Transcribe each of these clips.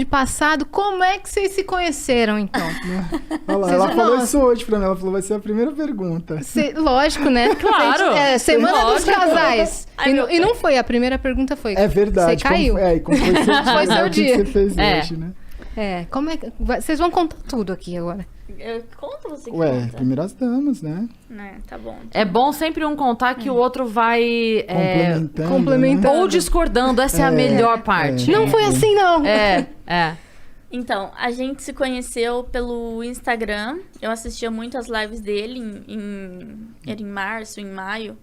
de passado. Como é que vocês se conheceram, então? Olha lá, ela falou isso hoje pra mim. Ela falou, vai ser a primeira pergunta. Lógico, né? Claro. Semana dos casais. Ai, E não foi, a primeira pergunta foi... É verdade. Você caiu. Como foi seu dia, Foi seu o que dia. você fez hoje, né? Como é que... Vocês vão contar tudo aqui agora. Conta você que Ué, conta. primeiras damas, né? Tá bom. É bom sempre um contar que o outro vai... complementando. Ou discordando. Essa é a melhor parte. Não foi assim, não. Então, a gente se conheceu pelo Instagram. Eu assistia muito as lives dele era em março, em maio.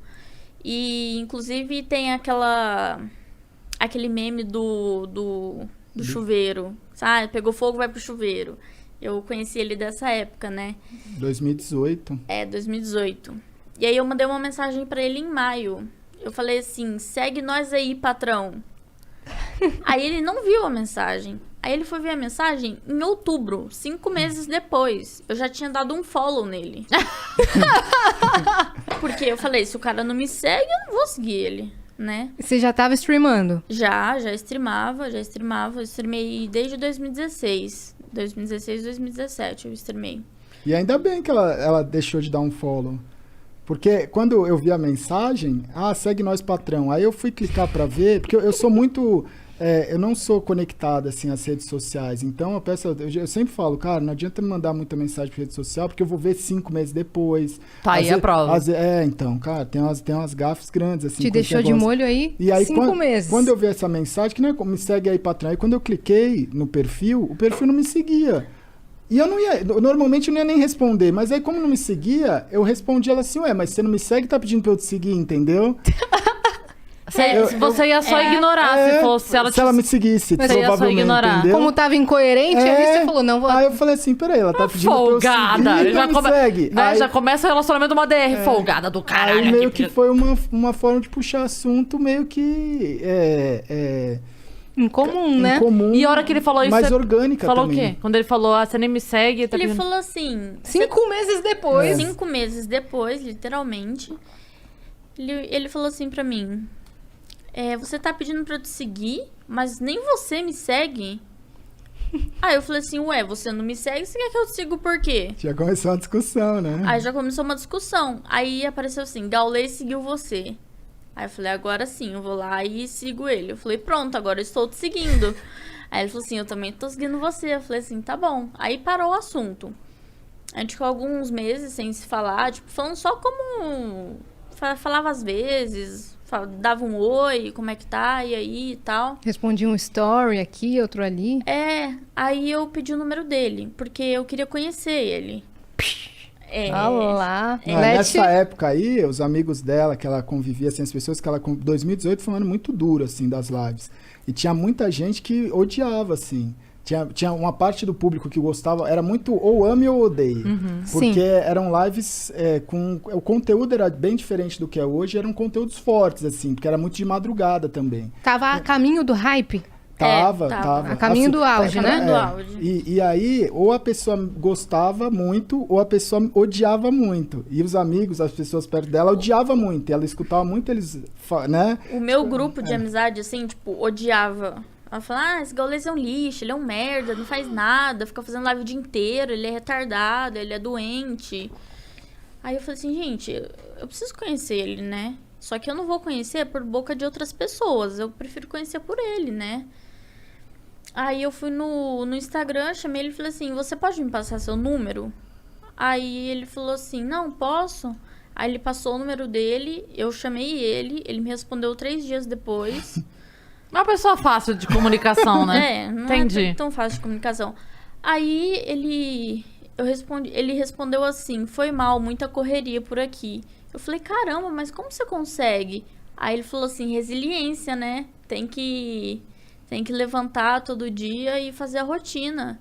E, inclusive, tem aquele meme do chuveiro. Sabe? Pegou fogo, vai pro chuveiro. Eu conheci ele dessa época, né? 2018. 2018. E aí eu mandei uma mensagem pra ele em maio. Eu falei assim, segue nós aí, patrão. Aí ele não viu a mensagem. Aí ele foi ver a mensagem em outubro, 5 meses depois. Eu já tinha dado um follow nele. Porque eu falei, se o cara não me segue, eu não vou seguir ele, né? Você já tava streamando? Já streamava. Eu streamei desde 2016. 2017 eu streamei. E ainda bem que ela deixou de dar um follow. Porque quando eu vi a mensagem, segue nós, patrão. Aí eu fui clicar pra ver, porque eu sou muito... eu não sou conectado, assim, às redes sociais. Então, eu sempre falo, cara, não adianta me mandar muita mensagem pra rede social, porque eu vou ver 5 meses depois. Tá aí a prova. Então, cara, tem umas gafes grandes, assim. Te deixou de molho aí, e aí 5 meses. Quando eu vi essa mensagem, que não é como me segue aí, patrão. Aí quando eu cliquei no perfil, o perfil não me seguia. E eu não ia, normalmente eu não ia nem responder, mas aí como não me seguia, eu respondi ela assim, mas você não me segue, tá pedindo pra eu te seguir, entendeu? Você ia só ignorar se ela me seguisse, provavelmente, entendeu? Como tava incoerente, aí você falou, não vou... Aí eu falei assim, peraí, ela tá pedindo folgada. pra eu seguir, então me segue. Aí, já começa o relacionamento uma DR, folgada do caralho. Aí meio que foi uma forma de puxar assunto meio que... Incomum, né? Incomum, e a hora que ele falou isso... mais orgânica falou também. o quê? Quando ele falou, você nem me segue... Ele falou assim... 5 meses depois. 5 meses depois, literalmente. Ele falou assim pra mim... você tá pedindo pra eu te seguir, mas nem você me segue? Aí eu falei assim, você não me segue, você quer que eu te siga por quê? Já começou uma discussão, né? Aí já começou uma discussão. Aí apareceu assim, Gaulês seguiu você. Aí eu falei, agora sim, eu vou lá e sigo ele. Eu falei, pronto, agora eu estou te seguindo. Aí ele falou assim, eu também tô seguindo você. Eu falei assim, tá bom. Aí parou o assunto. A gente ficou alguns meses sem se falar, tipo, falando só como... Falava às vezes, dava um oi, como é que tá, e aí e tal. Respondia um story aqui, outro ali. Aí eu pedi o número dele, porque eu queria conhecer ele. Olá. Nessa época aí, os amigos dela, que ela convivia, assim, as pessoas que ela... 2018 foi um ano muito duro, assim, das lives. E tinha muita gente que odiava, assim. Tinha uma parte do público que gostava, era muito ou ame ou odeie. Porque Sim. eram lives o conteúdo era bem diferente do que é hoje, eram conteúdos fortes, assim, porque era muito de madrugada também. Tava a caminho do hype? Tava. A caminho do auge, né? Do auge. E aí, ou a pessoa gostava muito, ou a pessoa odiava muito. E os amigos, as pessoas perto dela, odiavam muito. E ela escutava muito eles, né? O meu grupo de amizade, assim, tipo, odiava. Ela falava, esse Gaulês é um lixo, ele é um merda, não faz nada, fica fazendo live o dia inteiro, ele é retardado, ele é doente. Aí eu falei assim, gente, eu preciso conhecer ele, né? Só que eu não vou conhecer por boca de outras pessoas, eu prefiro conhecer por ele, né? Aí eu fui no Instagram, chamei ele e falei assim, você pode me passar seu número? Aí ele falou assim, não, posso. Aí ele passou o número dele, eu chamei ele me respondeu 3 dias depois. Uma pessoa fácil de comunicação, né? Não Entendi. é tão fácil de comunicação. Aí ele respondeu assim, foi mal, muita correria por aqui. Eu falei, caramba, mas como você consegue? Aí ele falou assim, resiliência, né? Tem que levantar todo dia e fazer a rotina.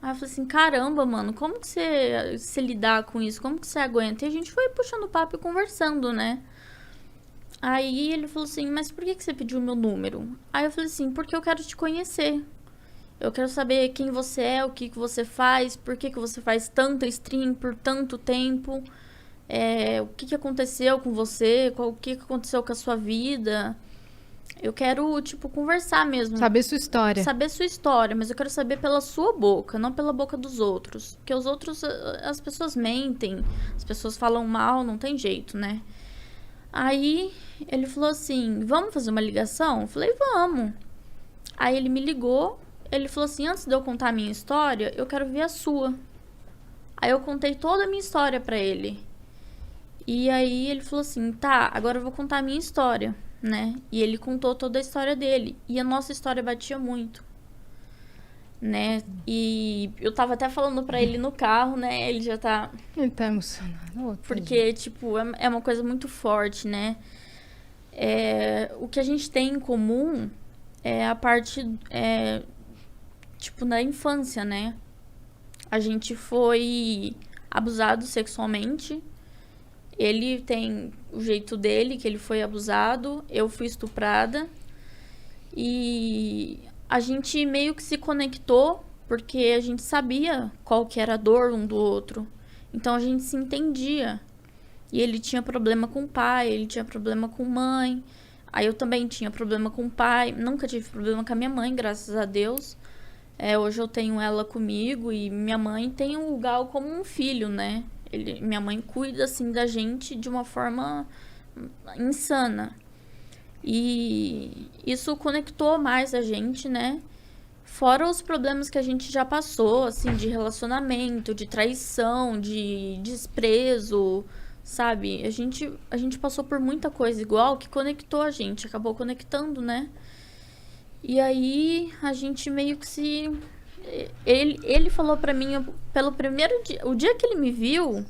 Aí eu falei assim, caramba, mano, como que você lidar com isso? Como que você aguenta? E a gente foi puxando papo e conversando, né? Aí ele falou assim, mas por que você pediu meu número? Aí eu falei assim, porque eu quero te conhecer. Eu quero saber quem você é, o que você faz, por que você faz tanta stream por tanto tempo. O que aconteceu com você, o que aconteceu com a sua vida. eu quero, tipo, conversar mesmo. Saber sua história. Saber sua história, mas eu quero saber pela sua boca, não pela boca dos outros. Porque os outros, as pessoas mentem, as pessoas falam mal, não tem jeito, né? Aí ele falou assim, vamos fazer uma ligação? Eu falei, vamos. Aí ele me ligou, ele falou assim, antes de eu contar a minha história, eu quero ver a sua. Aí eu contei toda a minha história pra ele. E aí ele falou assim, tá, agora eu vou contar a minha história, né? E ele contou toda a história dele. E a nossa história batia muito, né? E eu tava até falando pra ele no carro, né? Ele já tá... Ele tá emocionado. Ô, Porque, tipo, é uma coisa muito forte, né? O que a gente tem em comum é a parte, tipo, da infância, né? A gente foi abusado sexualmente. Ele tem o jeito dele, que ele foi abusado. Eu fui estuprada. E a gente meio que se conectou, porque a gente sabia qual que era a dor um do outro. Então a gente se entendia. E ele tinha problema com o pai, ele tinha problema com mãe. Aí eu também tinha problema com o pai. Nunca tive problema com a minha mãe, graças a Deus. Hoje eu tenho ela comigo e minha mãe tem o Gal como um filho, né? Minha mãe cuida, assim, da gente de uma forma insana. E isso conectou mais a gente, né? Fora os problemas que a gente já passou, assim, de relacionamento, de traição, de desprezo, sabe? A gente passou por muita coisa igual que conectou a gente, acabou conectando, né? E aí a gente meio que se... Ele falou pra mim, pelo primeiro dia... O dia que ele me viu,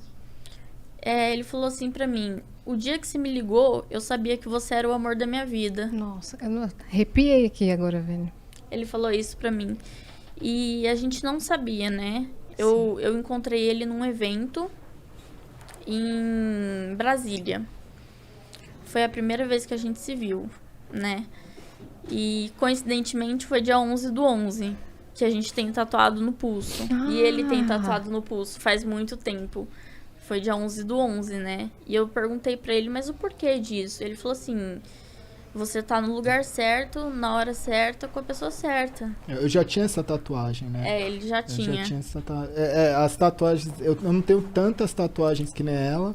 ele falou assim pra mim, o dia que você me ligou, eu sabia que você era o amor da minha vida. Nossa, eu arrepiei aqui agora, velho. Ele falou isso pra mim. E a gente não sabia, né? Eu encontrei ele num evento em Brasília. Foi a primeira vez que a gente se viu, né? E, coincidentemente, foi dia 11/11, que a gente tem tatuado no pulso. E ele tem tatuado no pulso faz muito tempo. Foi dia 11/11, né? E eu perguntei pra ele, mas o porquê disso? Ele falou assim, você tá no lugar certo, na hora certa, com a pessoa certa. Eu já tinha essa tatuagem, né? Ele já tinha. Eu já tinha essa as tatuagens... Eu não tenho tantas tatuagens que nem ela,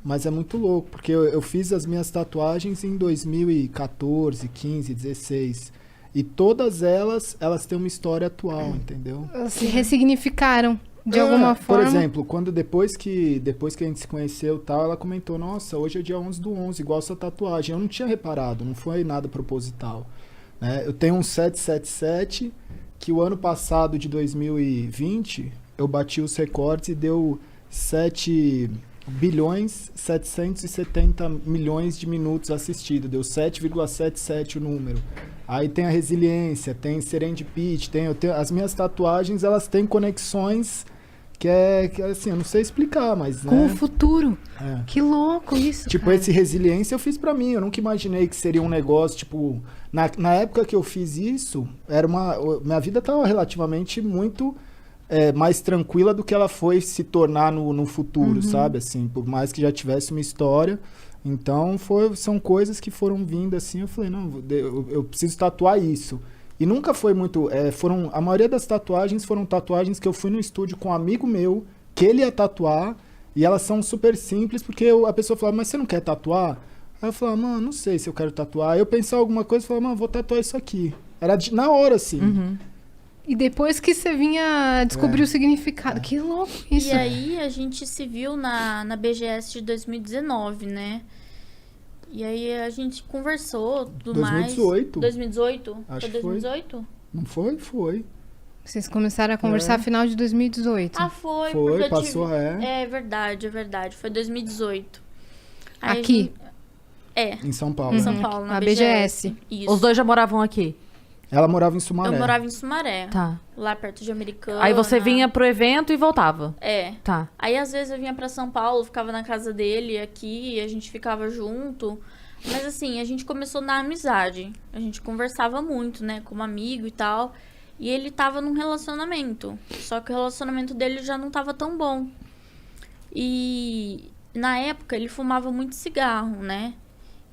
mas é muito louco, porque eu fiz as minhas tatuagens em 2014, 15, 16. E todas elas têm uma história atual, entendeu? Se ressignificaram de alguma forma. Por exemplo, depois que a gente se conheceu e tal, ela comentou, nossa, hoje é dia 11/11, igual essa tatuagem. Eu não tinha reparado, não foi nada proposital, né? Eu tenho um 777, que o ano passado, de 2020, eu bati os recordes e deu 7.770.000.000 de minutos assistidos. Deu 7,77 o número. Aí tem a resiliência, tem serendipity, as minhas tatuagens, elas têm conexões que assim, eu não sei explicar, mas, né? Com o futuro. Que louco isso, tipo, cara. esse resiliência eu fiz pra mim, eu nunca imaginei que seria um negócio, tipo... Na época que eu fiz isso, minha vida tava relativamente muito mais tranquila do que ela foi se tornar no futuro, sabe? Assim, por mais que já tivesse uma história... Então, são coisas que foram vindo assim, eu falei, não, eu preciso tatuar isso. E nunca foi muito... a maioria das tatuagens foram tatuagens que eu fui no estúdio com um amigo meu, que ele ia tatuar, e elas são super simples, porque a pessoa falava, mas você não quer tatuar? Aí eu falava, mano, não sei se eu quero tatuar. Aí eu pensava alguma coisa e falava, mano, vou tatuar isso aqui. Era na hora, assim. E depois que você vinha descobrir o significado. Que louco isso. E aí a gente se viu na BGS de 2019, né? E aí a gente conversou, tudo 2018. mais. 2018? Acho foi 2018? Não foi? Foi. Vocês começaram a conversar no final de 2018. Ah, foi. Foi, passou, É verdade. Foi 2018. Aí aqui? Em São Paulo. Em São Paulo, na A BGS. Isso. Os dois já moravam aqui? Ela morava em Sumaré. Eu morava em Sumaré. Tá. Lá perto de Americana. Aí você vinha pro evento e voltava? Tá. Aí às vezes eu vinha pra São Paulo, ficava na casa dele aqui, a gente ficava junto. Mas assim, a gente começou na amizade. A gente conversava muito, né, como amigo e tal. E ele tava num relacionamento. Só que o relacionamento dele já não tava tão bom. E na época ele fumava muito cigarro, né?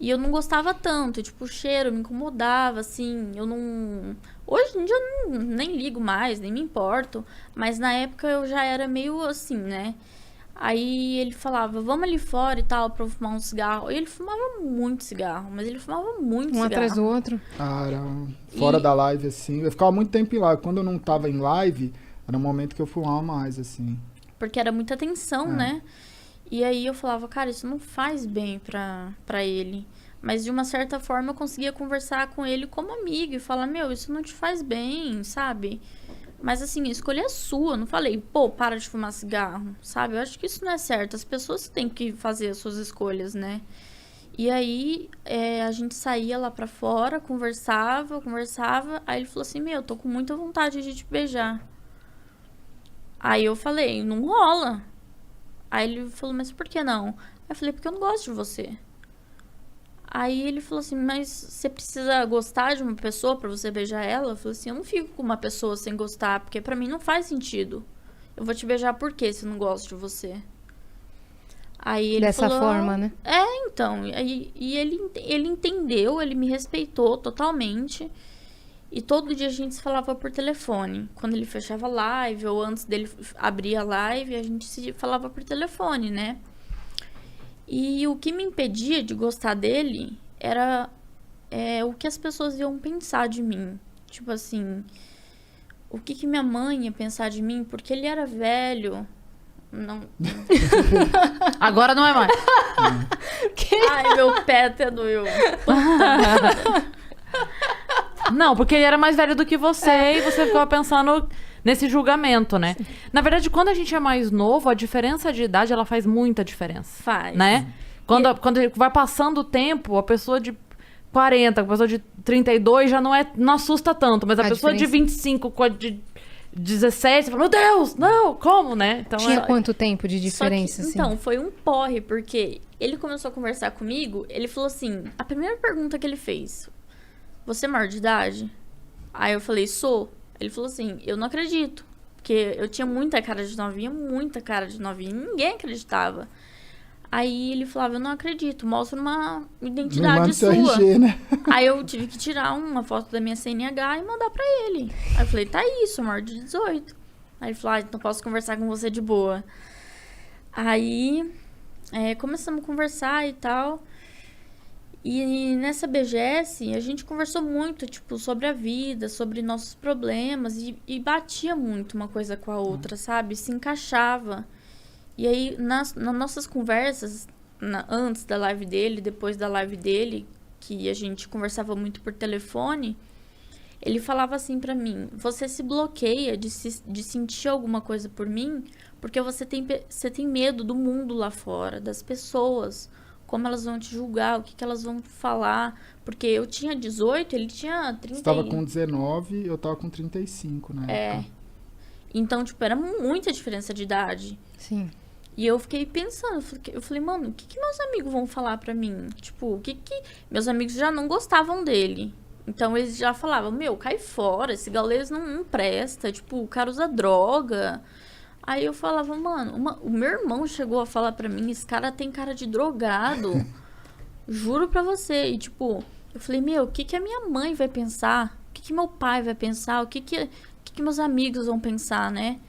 E eu não gostava tanto, tipo, o cheiro me incomodava, assim, eu não... Hoje em dia eu nem ligo mais, nem me importo, mas na época eu já era meio assim, né? Aí ele falava, vamos ali fora e tal, pra eu fumar um cigarro. E ele fumava muito cigarro, mas ele fumava muito cigarro. Um atrás do outro. Ah, era fora da live, assim. Eu ficava muito tempo em live. Quando eu não tava em live, era um momento que eu fumava mais, assim. Porque era muita tensão, né? E aí eu falava, cara, isso não faz bem pra ele. Mas de uma certa forma eu conseguia conversar com ele como amigo e falar, meu, isso não te faz bem, sabe? Mas assim, a escolha é sua. Não falei, pô, para de fumar cigarro, sabe? Eu acho que isso não é certo. As pessoas têm que fazer as suas escolhas, né? E aí a gente saía lá pra fora, conversava. Aí ele falou assim, meu, eu tô com muita vontade de te beijar. Aí eu falei, não rola. Aí ele falou, mas por que não? Aí eu falei, porque eu não gosto de você. Aí ele falou assim, mas você precisa gostar de uma pessoa pra você beijar ela? Eu falei assim, eu não fico com uma pessoa sem gostar, porque pra mim não faz sentido. Eu vou te beijar por quê se eu não gosto de você? Aí ele Dessa falou, forma, né? Então. E ele entendeu, ele me respeitou totalmente. E todo dia a gente se falava por telefone. Quando ele fechava a live, ou antes dele abrir a live, a gente se falava por telefone, né? E o que me impedia de gostar dele era o que as pessoas iam pensar de mim. Tipo assim, o que minha mãe ia pensar de mim? Porque ele era velho. Não. Agora não é mais. Ai, meu pé até doeu. Não, porque ele era mais velho do que você e você ficava pensando nesse julgamento, né? Sim. Na verdade, quando a gente é mais novo, a diferença de idade, ela faz muita diferença. Faz. Né? Quando vai passando o tempo, a pessoa de 40, a pessoa de 32 já não assusta tanto, mas a pessoa de 25 com a de 17, você fala, meu Deus, não, como, né? Então, tinha quanto tempo de diferença, assim? Então, foi um porre, porque ele começou a conversar comigo, ele falou assim, a primeira pergunta que ele fez, você é maior de idade? Aí eu falei, sou. Ele falou assim, eu não acredito, porque eu tinha muita cara de novinha, ninguém acreditava. Aí ele falava, eu não acredito, mostra uma identidade sua. RG, né? Aí eu tive que tirar uma foto da minha CNH e mandar pra ele. Aí eu falei, tá isso, maior de 18. Aí ele falou, então posso conversar com você de boa. Aí começamos a conversar e tal. E nessa BGS, a gente conversou muito, tipo, sobre a vida, sobre nossos problemas. E batia muito uma coisa com a outra, sabe? Se encaixava. E aí, nas nossas conversas, antes da live dele, depois da live dele, que a gente conversava muito por telefone, ele falava assim pra mim, você se bloqueia de sentir alguma coisa por mim, porque você tem medo do mundo lá fora, das pessoas, como elas vão te julgar, o que elas vão falar, porque eu tinha 18, ele tinha 30. Você tava com 19, eu tava com 35, né? Então, tipo, era muita diferença de idade. Sim. E eu fiquei pensando, eu falei, mano, o que meus amigos vão falar pra mim? Tipo, o que meus amigos já não gostavam dele. Então, eles já falavam, meu, cai fora, esse gaulês não presta, tipo, o cara usa droga. Aí eu falava, mano, o meu irmão chegou a falar pra mim, esse cara tem cara de drogado. Juro pra você. E, tipo, eu falei, meu, o que a minha mãe vai pensar? O que meu pai vai pensar? O que meus amigos vão pensar, né?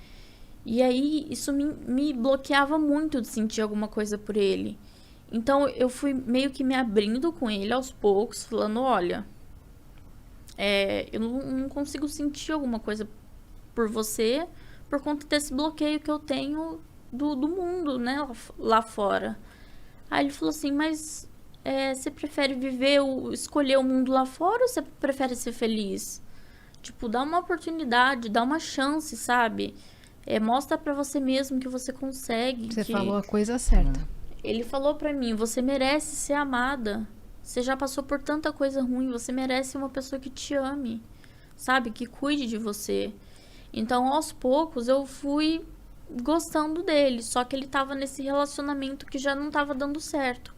E aí, isso me bloqueava muito de sentir alguma coisa por ele. Então, eu fui meio que me abrindo com ele aos poucos, falando, olha, eu não consigo sentir alguma coisa por você por conta desse bloqueio que eu tenho do mundo, né, lá fora. Aí ele falou assim, mas você prefere escolher o mundo lá fora ou você prefere ser feliz? Tipo, dá uma oportunidade, dá uma chance, sabe? Mostra pra você mesmo que você consegue. Você falou a coisa certa. Ele falou pra mim, você merece ser amada. Você já passou por tanta coisa ruim, você merece uma pessoa que te ame, sabe? Que cuide de você. Então, aos poucos, eu fui gostando dele. Só que ele tava nesse relacionamento que já não tava dando certo.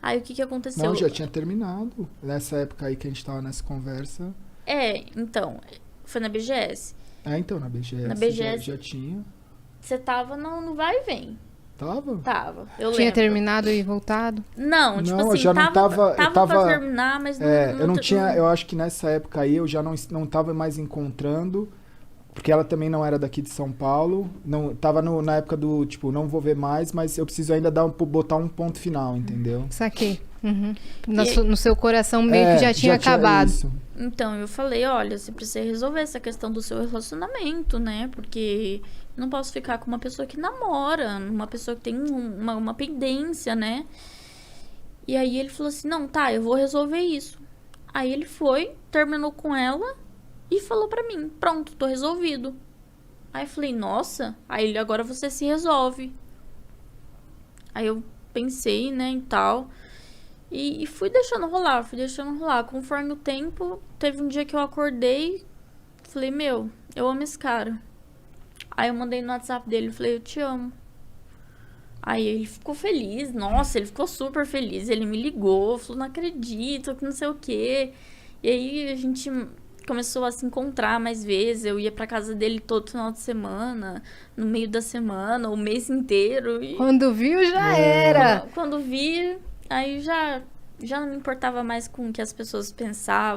Aí, o que aconteceu? Não, já tinha terminado. Nessa época aí que a gente tava nessa conversa. Então, foi na BGS. Então, na BGS. Na BGS já tinha. Você tava no vai e vem. Tava? Tava, eu Tinha lembro. terminado e voltado? Não, tipo Não, eu assim, já não tava- eu pra tava- terminar, mas Eu não tinha, eu acho que nessa época aí eu já não tava mais encontrando, porque ela também não era daqui de São Paulo, não tava na época do, tipo, não vou ver mais, mas eu preciso ainda botar um ponto final, entendeu? Saquei. Uhum. E- No seu coração meio que já tinha acabado. isso. Então, eu falei, olha, você precisa resolver essa questão do seu relacionamento, né? Porque eu não posso ficar com uma pessoa que namora, uma pessoa que tem uma pendência, né? E aí ele falou assim, não, tá, eu vou resolver isso. Aí ele foi, terminou com ela e falou pra mim, pronto, tô resolvido. Aí eu falei, nossa, aí ele, agora você se resolve. Aí eu pensei, né, e tal... E fui deixando rolar. Conforme o tempo, teve um dia que eu acordei, falei, meu, eu amo esse cara. Aí eu mandei no WhatsApp dele, falei, eu te amo. Aí ele ficou feliz, nossa, ele ficou super feliz. Ele me ligou, falou, não acredito, que não sei o quê. E aí a gente começou a se encontrar mais vezes. Eu ia pra casa dele todo final de semana, no meio da semana, o mês inteiro. E Quando viu, já era. quando vi... Aí já não me importava mais com o que as pessoas pensavam.